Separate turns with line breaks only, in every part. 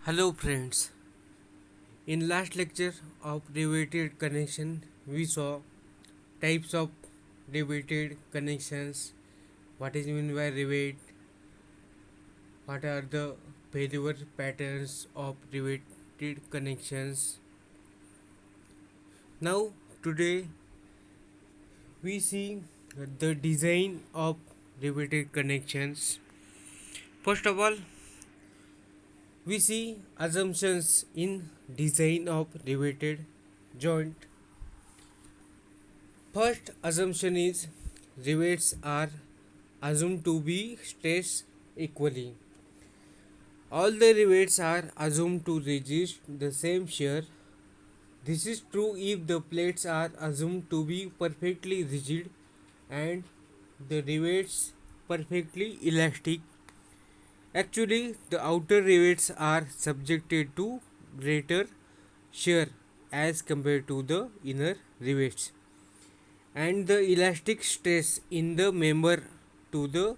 Hello friends. In last lecture of riveted connection we saw types of riveted connections, what is meant by rivet, what are the failure patterns of riveted connections. Now today we see the design of riveted connections. First of all, we see assumptions in design of riveted joint. First assumption is rivets are assumed to be stressed equally. All the rivets are assumed to resist the same shear. This is true if the plates are assumed to be perfectly rigid and the rivets perfectly elastic. Actually, the outer rivets are subjected to greater shear as compared to the inner rivets, and the elastic stress in the member to the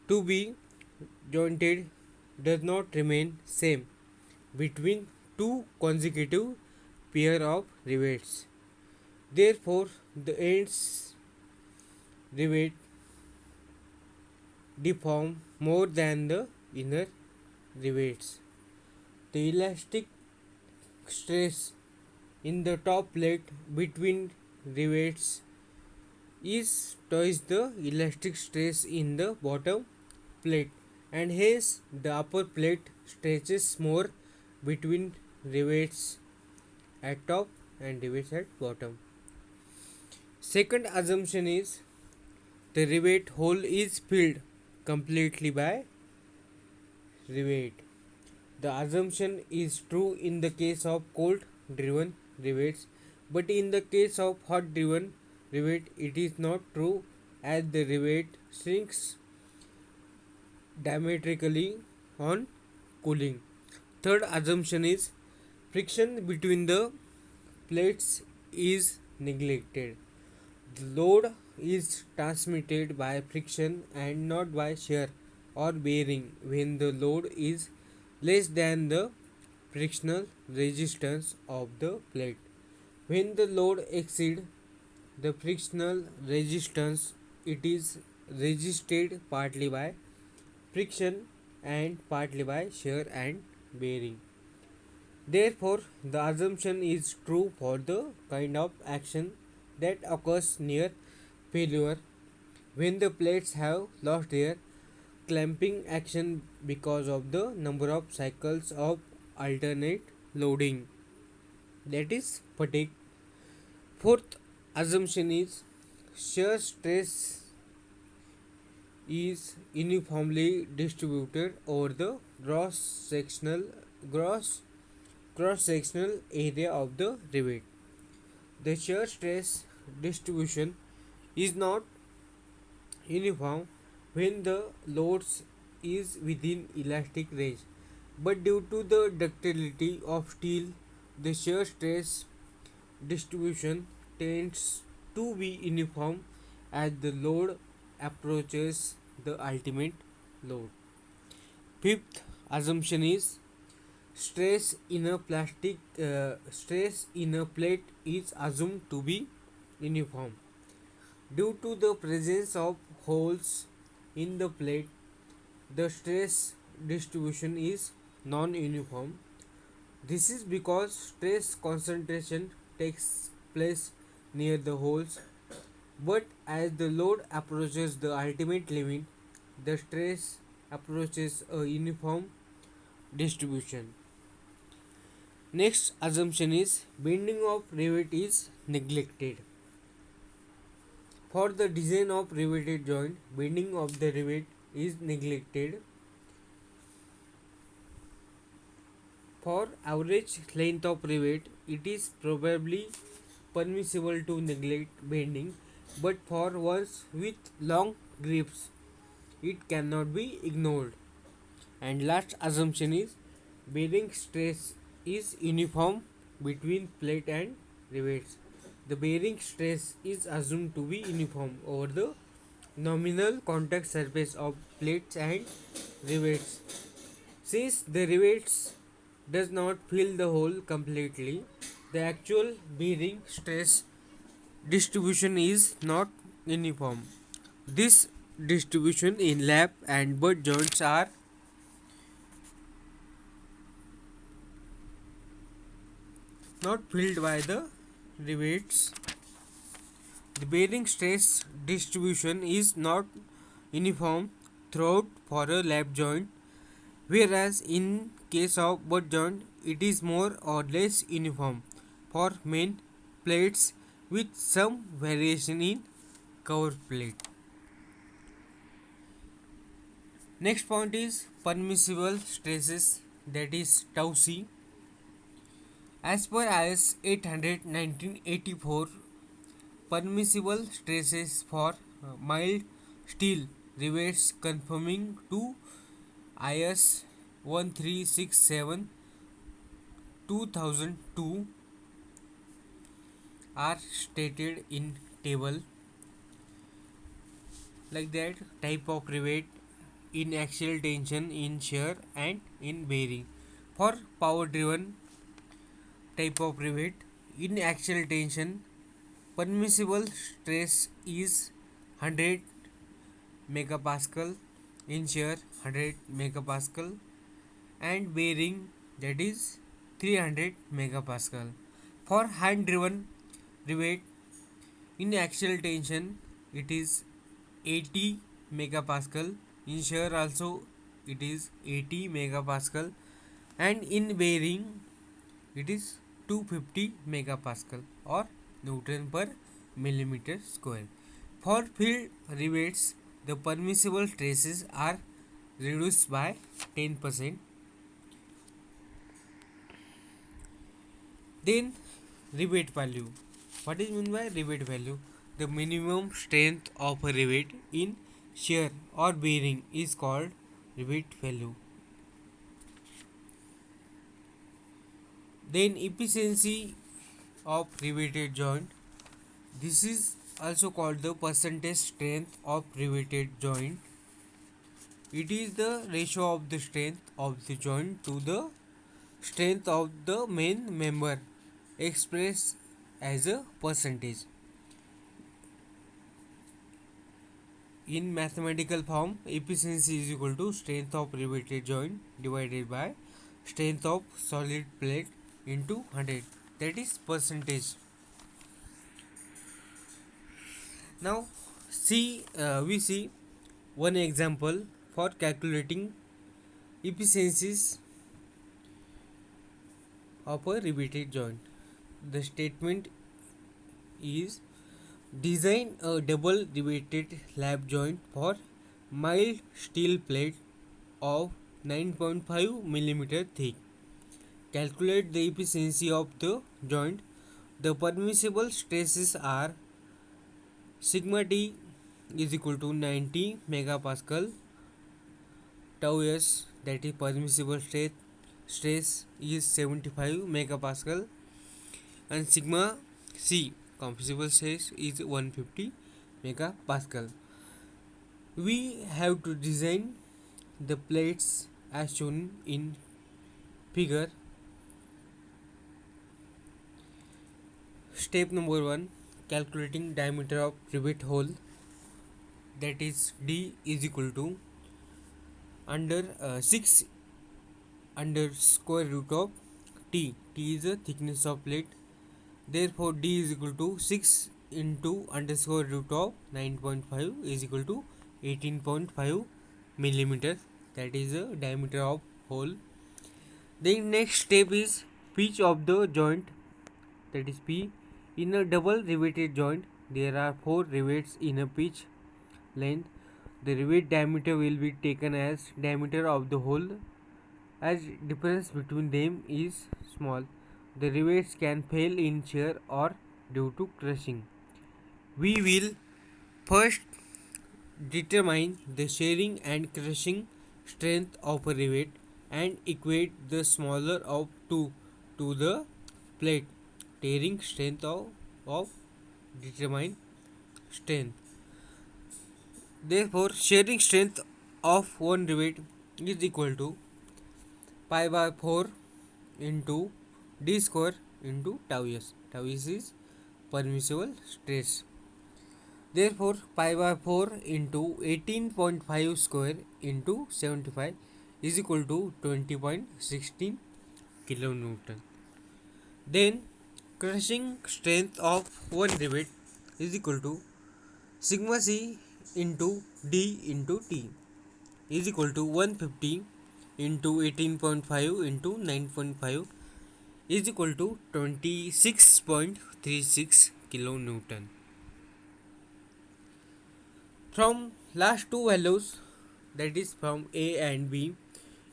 to be jointed does not remain same between two consecutive pair of rivets. Therefore, the ends rivet deform more than the inner rivets. The elastic stress in the top plate between rivets is twice the elastic stress in the bottom plate, and hence the upper plate stretches more between rivets at top and rivets at bottom. Second assumption is the rivet hole is filled completely by rivet. The assumption is true in the case of cold driven rivets, but in the case of hot driven rivet it is not true, as the rivet shrinks diametrically on cooling. Third assumption is friction between the plates is neglected. The load is transmitted by friction and not by shear or bearing when the load is less than the frictional resistance of the plate. When the load exceeds the frictional resistance, it is resisted partly by friction and partly by shear and bearing. Therefore, the assumption is true for the kind of action that occurs near failure when the plates have lost their clamping action because of the number of cycles of alternate loading, that is fatigue. Fourth assumption is shear stress is uniformly distributed over the gross cross sectional area of the rivet. The shear stress distribution is not uniform when the loads is within elastic range, but due to the ductility of steel, the shear stress distribution tends to be uniform as the load approaches the ultimate load. Fifth assumption is stress in a plate is assumed to be uniform. Due to the presence of holes in the plate, the stress distribution is non-uniform. This is because stress concentration takes place near the holes, but as the load approaches the ultimate limit, the stress approaches a uniform distribution. Next assumption is bending of rivet is neglected. For the design of riveted joint, bending of the rivet is neglected. For average length of rivet, it is probably permissible to neglect bending, but for ones with long grips, it cannot be ignored. And last assumption is bearing stress is uniform between plate and rivets. The bearing stress is assumed to be uniform over the nominal contact surface of plates and rivets. Since the rivets does not fill the hole completely. The actual bearing stress distribution is not uniform. This distribution in lap and butt joints are not filled by the rivets. The bearing stress distribution is not uniform throughout for a lap joint, whereas in case of butt joint it is more or less uniform for main plates with some variation in cover plate. Next point is permissible stresses, that is tau c. As per IS 800 1984, permissible stresses for mild steel rivets conforming to IS 1367 2002 are stated in table like that. Type of rivet: in axial tension, in shear and in bearing. For power driven type of rivet, in axial tension permissible stress is 100 megapascal, in shear 100 megapascal, and bearing, that is 300 megapascal. For hand driven rivet, in axial tension it is 80 megapascal, in shear also it is 80 megapascal, and in bearing it is 250 megapascal or Newton per millimeter square. For field rivets, the permissible stresses are reduced by 10%. Then rivet value. What is meant by rivet value? The minimum strength of a rivet in shear or bearing is called rivet value. Then efficiency of riveted joint. This is also called the percentage strength of riveted joint. It is the ratio of the strength of the joint to the strength of the main member expressed as a percentage. In mathematical form, efficiency is equal to strength of riveted joint divided by strength of solid plate into 100, that is percentage. Now we see one example for calculating efficiencies of a riveted joint. The statement is: design a double riveted lap joint for mild steel plate of 9.5 mm thick. Calculate the efficiency of the joint. The permissible stresses are sigma t is equal to 90 megapascal, tau s, that is permissible stress is 75 megapascal, and sigma c, compressible stress, is 150 megapascal. We have to design the plates as shown in figure. Step number 1: calculating diameter of rivet hole, that is d is equal to under 6 under square root of t. T is the thickness of plate, therefore d is equal to 6 into underscore root of 9.5 is equal to 18.5 millimeters, that is the diameter of hole. The next step is pitch of the joint, that is P. In a double riveted joint, there are 4 rivets in a pitch length. The rivet diameter will be taken as diameter of the hole, as difference between them is small. The rivets can fail in shear or due to crushing. We will first determine the shearing and crushing strength of a rivet and equate the smaller of two to the plate tearing strength of determine strength. Therefore, shearing strength of one rivet is equal to pi by 4 into d square into tau s. Tau s is permissible stress. Therefore, pi by 4 into 18.5 square into 75 is equal to 20.16 kilonewton. Then, crushing strength of one rivet is equal to sigma c into d into t is equal to 150 into 18.5 into 9.5 is equal to 26.36 kilonewton. From last two values, that is from A and B,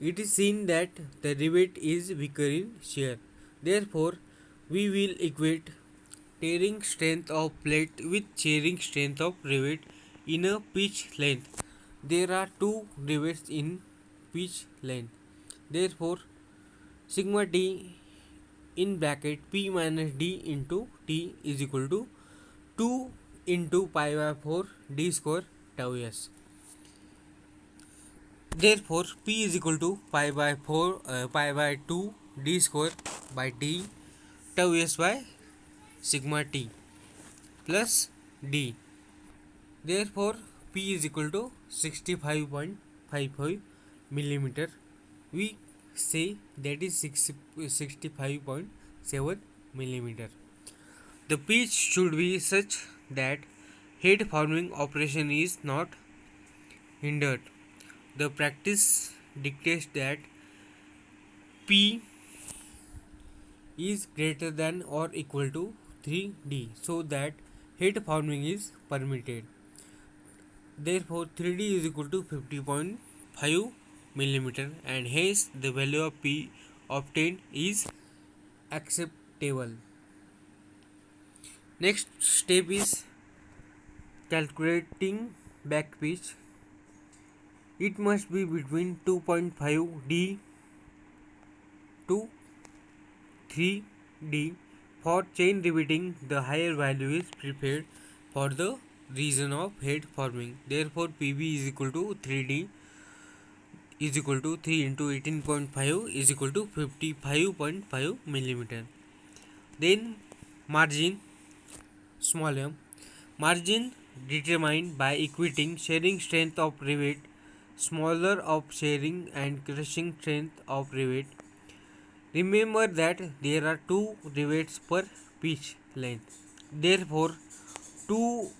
it is seen that the rivet is weaker in shear. Therefore, we will equate tearing strength of plate with shearing strength of rivet in a pitch length. There are two rivets in pitch length. Therefore, sigma t in bracket p minus d into t is equal to 2 into pi by 4 d square tau s. Therefore, p is equal to pi by 2 d square by t tau s by sigma t plus d. Therefore, p is equal to 65.55 millimeter. We say that is 65.7 millimeter. The pitch should be such that head forming operation is not hindered. The practice dictates that P is greater than or equal to 3D so that head forming is permitted. Therefore, 3D is equal to 50.5 millimeter and hence the value of P obtained is acceptable. Next step is calculating back pitch. It must be between 2.5D to 3D. For chain riveting, the higher value is preferred for the reason of head forming. Therefore, PB is equal to 3D is equal to 3 into 18.5 is equal to 55.5 millimeter. Then margin small m. Margin determined by equating shearing strength of rivet, smaller of shearing and crushing strength of rivet. Remember that there are two rivets per pitch length. Therefore, 2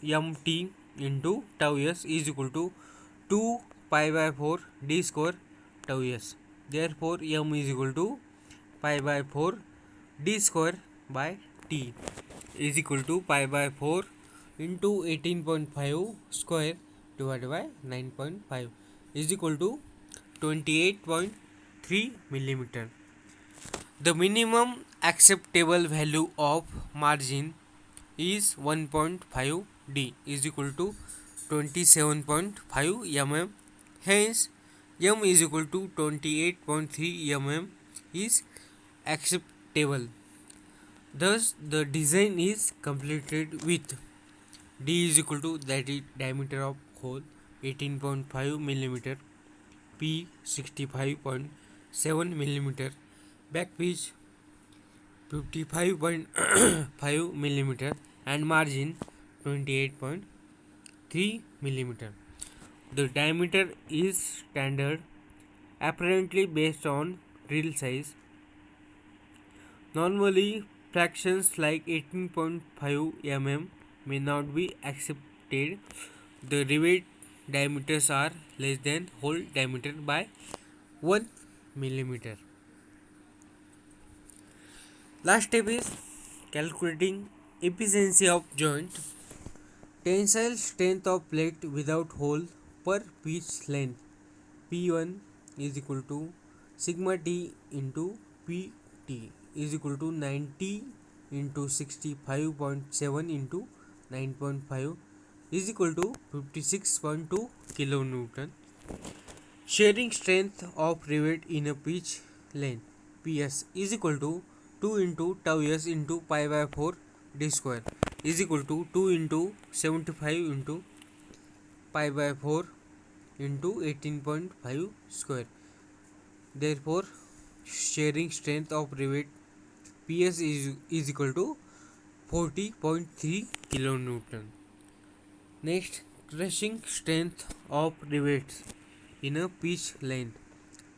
mt into tau s is equal to 2 pi by 4 d square tau s. Therefore, m is equal to pi by 4 d square by t is equal to pi by 4 into 18.5 square divided by 9.5 is equal to 28.3 millimeter. The minimum acceptable value of margin is 1.5 d is equal to 27.5 mm. Hence, m is equal to 28.3 mm is acceptable. Thus, the design is completed with d is equal to, that is diameter of hole, 18.5 millimeter, p 65.7 millimeter, back pitch 55.5 millimeter and margin 28.3 millimeter. The diameter is standard, apparently based on drill size. Normally, fractions like 18.5 mm may not be accepted. The rivet diameters are less than hole diameter by 1 millimeter. Last step is calculating efficiency of joint. Tensile strength of plate without hole per pitch length P1 is equal to sigma t into Pt is equal to 90 into 65.7 into 9.5 is equal to 56.2 kilonewton. Shearing strength of rivet in a pitch length Ps is equal to 2 into tau s into pi by 4 d square is equal to 2 into 75 into pi by 4 into 18.5 square. Therefore, shearing strength of rivet PS is equal to 40.3 kilonewton. Next, crushing strength of rivets in a pitch length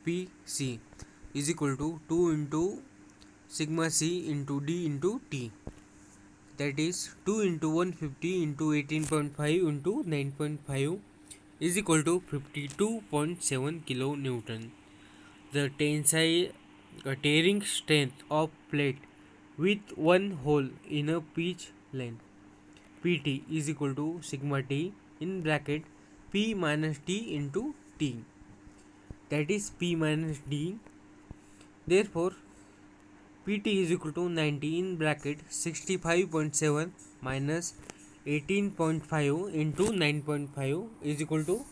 PC is equal to 2 into sigma C into D into T, that is 2 into 150 into 18.5 into 9.5 is equal to 52.7 kilonewton. The tensile tearing strength of plate with one hole in a pitch length PT is equal to sigma T in bracket P minus T into T, that is P minus D. Therefore PT is equal to 90 in bracket 65.7 minus 18.5 into 9.5 is equal to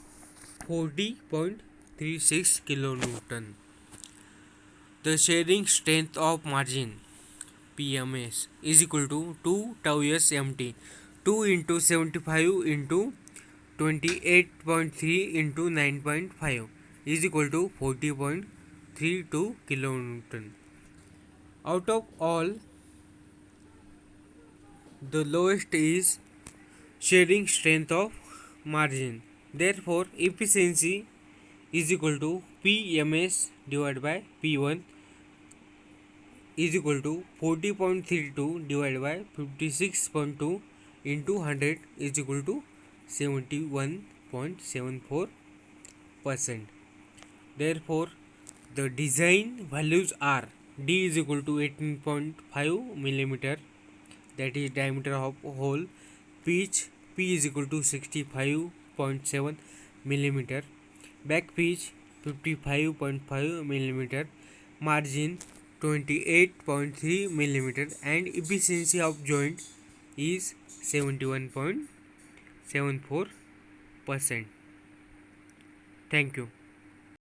40.36 kilonewton. The shearing strength of margin PMS is equal to 2 tau s mt, 2 into 75 into 28.3 into 9.5 is equal to 40.32 kilonewton. Out of all, the lowest is shearing strength of margin. Therefore, efficiency is equal to PMS divided by P1 is equal to 40.32 divided by 56.2 into 100 is equal to 71.74%. Therefore, the design values are D is equal to 18.5 millimeter, that is diameter of hole. Pitch P is equal to 65.7 millimeter. Back pitch 55.5 millimeter. Margin 28.3 millimeter, and efficiency of joint is 71.74%. Thank you.